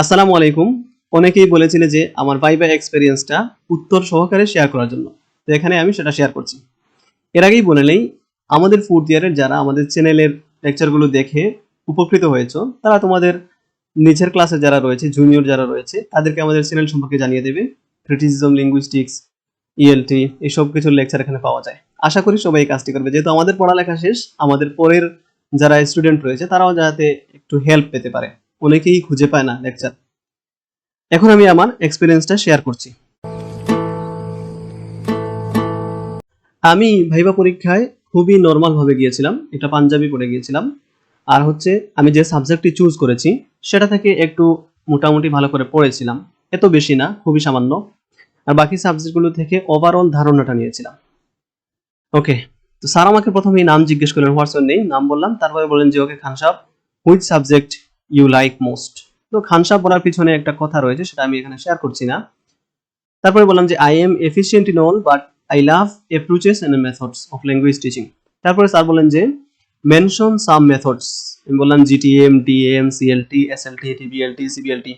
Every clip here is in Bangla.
আসসালামু আলাইকুম। অনেকেই বলেছিলে যে আমার ভাইভা এক্সপেরিয়েন্সটা উত্তর সহকারে শেয়ার করার জন্য। তো এখানে আমি সেটা শেয়ার করছি। এর আগেই বলে নেই, আমাদের ফোর্থ ইয়ারের যারা আমাদের চ্যানেলের লেকচারগুলো দেখে উপকৃত হয়েছো, তারা তোমাদের নিচের ক্লাসে যারা রয়েছে, জুনিয়র যারা রয়েছে, তাদেরকে আমাদের চ্যানেল সম্পর্কে জানিয়ে দেবে। ক্রিটিসিজম, লিঙ্গুইস্টিক্স, ইএলটি এইসব কিছুর লেকচার এখানে পাওয়া যায়। আশা করি সবাই এই কাজটি করবে, যেহেতু আমাদের পড়ালেখা শেষ, আমাদের পরের যারা স্টুডেন্ট রয়েছে তারাও যাতে একটু হেল্প পেতে পারে। অনেকেই খুঁজে পায় না লেকচার। এখন আমি আমার এক্সপেরিয়েন্সটা শেয়ার করছি। আমি ভাইবা পরীক্ষায় খুবই নর্মাল ভাবে গিয়েছিলাম, এটা পাঞ্জাবি পড়ে গিয়েছিলাম। আর হচ্ছে আমি যে সাবজেক্টটি চুজ করেছি সেটা থেকে একটু মোটামুটি ভালো করে পড়েছিলাম, এত বেশি না, খুবই সামান্য। আর বাকি সাবজেক্টগুলো থেকে ওভারঅল ধারণাটা নিয়েছিলাম। ওকে, তো স্যার আমাকে প্রথমেই নাম জিজ্ঞেস করলেন, হোয়াটস ইওর নেম, নাম বললাম। তারপরে বললেন যে ওকে খান সাহেব, which subject you like most. তো খান সাহেব বলার পিছনে একটা কথা রয়েছে, সেটা আমি এখানে শেয়ার করছি না। তারপরে বললাম যে I am efficient in all but I love approaches and methods of language teaching. তারপরে স্যার বলেন যে মেনশন সাম মেথডস। আমি বললাম GTM, DM, CLT, SLT, TBLT, CBLT.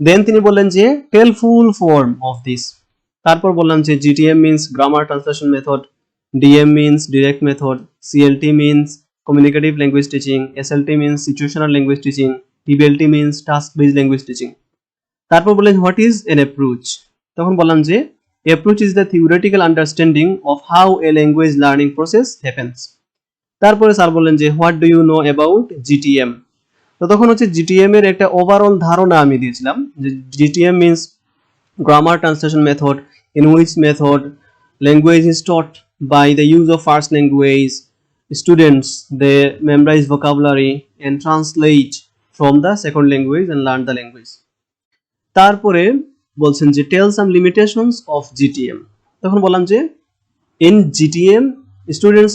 Then তিনি বললেন যে tell full form of this. তারপর বললাম যে GTM means grammar translation method, DM means direct method, CLT means communicative language teaching, SLT means situational language teaching, TBLT means task based language teaching. তারপর বললেন হোয়াট ইজ এন অ্যাপ্রোচ। তখন বললাম যে approach is the theoretical understanding of how a language learning process happens. তারপরে স্যার বললেন যে what do you know about GTM. তো তখন হচ্ছে জিটিএম এর একটা ওভারঅল ধারণা আমি দিয়েছিলাম, যে GTM means grammar translation method in which method language is taught by the use of first language. Students they memorize vocabulary and translate from the second language and learn the language. তারপরে বলছেন যে টেল সাম লিমিটেশনস অফ জিটিএম। তখন বললাম যে in GTM students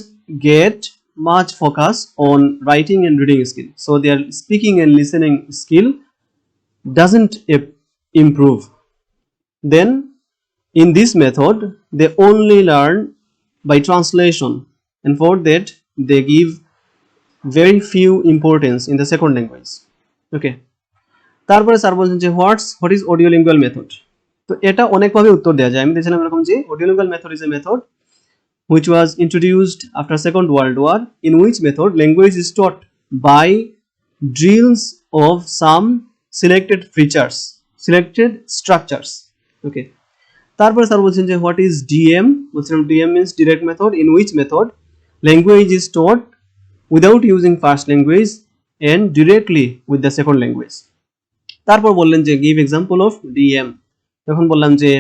get much focus on writing and reading skill, so their speaking and listening skill doesn't improve. Then in this method they only learn by translation, and for that they give very few importance in the second language. Okay, তারপরে স্যার বলছেন যে what is audio lingual method. তো এটা অনেকভাবে উত্তর দেওয়া যায়। আমি দিয়েছিলাম এরকম যে audio lingual method is a method which was introduced after Second World War, in which method language is taught by drills of some selected features, selected structures. Okay, তারপরে স্যার বলছেন যে হোয়াট ইজ ডিএম। বলছিলাম DM means direct method, in which method language is taught without using first language and directly with the second language. তারপর বললেন যে গিভ এক্সাম্পল অফ ডিএম। তখন বললাম যে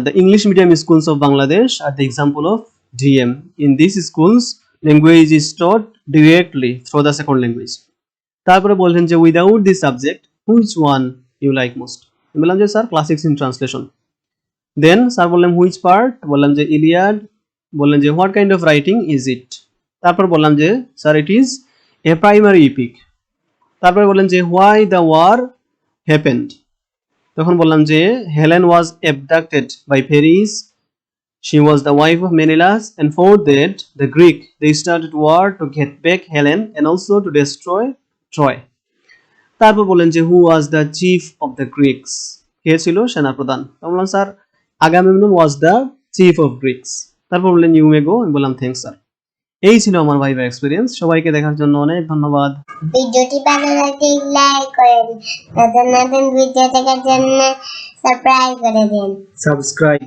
the English medium schools of Bangladesh আর the example of DM. In this schools language is taught directly through the second language. তারপরে বললেন যে without this subject which one you like most. বললাম যে sir classics in translation. Then sir বললেন হুইচ পার্ট। বললাম যে ইলিয়াড। বললেন যে what kind of writing is it. তারপর বললাম যে sir it is a primary epic. তারপরে বললেন যে হোয়াই দ্য ওয়ার হ্যাপেন্ড। তখন বললাম যে Helen was abducted by Paris, she was the wife of Menelaus, and for that the Greek they started war to get back Helen and also to destroy Troy. তারপর বললেন যে who was the chief of the Greeks. কে ছিল সেনাপ্রধান। বললাম sir Agamemnon was the chief of Greeks. তারপর বললেন ইউ মে গো। আমি বললাম থ্যাঙ্কস স্যার। এই ছিল আমার ভাইভা এক্সপেরিয়েন্স। সবাইকে দেখার জন্য অনেক ধন্যবাদ। ভিডিওটি ভালো লাগলে লাইক করেন, নতুন নতুন ভিডিও দেখার জন্য সাবস্ক্রাইব করে দিন। সাবস্ক্রাইব।